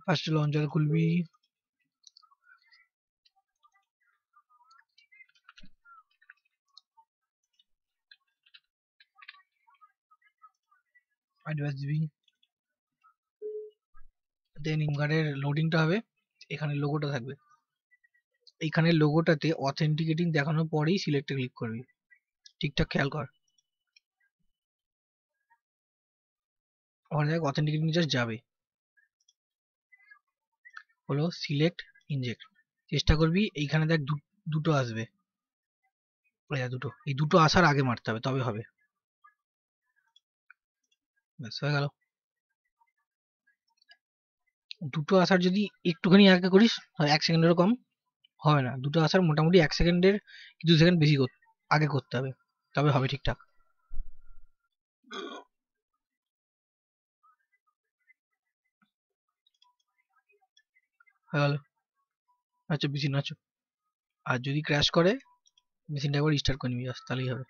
First launcher খুলবি, advance দিবি, দেন ইমগার্ডের লোডিংটা হবে, এখানে লোগোটা থাকবে, এইখানে লোগোটাতে অথেন্টিকেটিং দেখানোর পরেই সিলেক্টে ক্লিক করবি, ঠিকঠাক খেয়াল কর, ওখানে দেখ অথেন্টিকেটিং জাস্ট যাবে, হলো সিলেক্ট ইনজেক্ট, চেষ্টা করবি এইখানে দেখ দুটো আসবে, দুটো, এই দুটো আসার আগে মারতে হবে তবে হবে, ব্যাস হয়ে গেল। দুটো আসার যদি একটুখানি আগে করিস, 1 সেকেন্ডেরও কম হবে না, দুটো আসার মোটামুটি 1 সেকেন্ডের কিছু সেকেন্ড বেশি আগে করতে হবে, তবে হবে ঠিকঠাক। হয়ে গেল, আচ্ছা বেশি নাচো, আর যদি ক্র্যাশ করে মেশিনটা একবার রিস্টার্ট করে নিবি, তাহলেই হবে।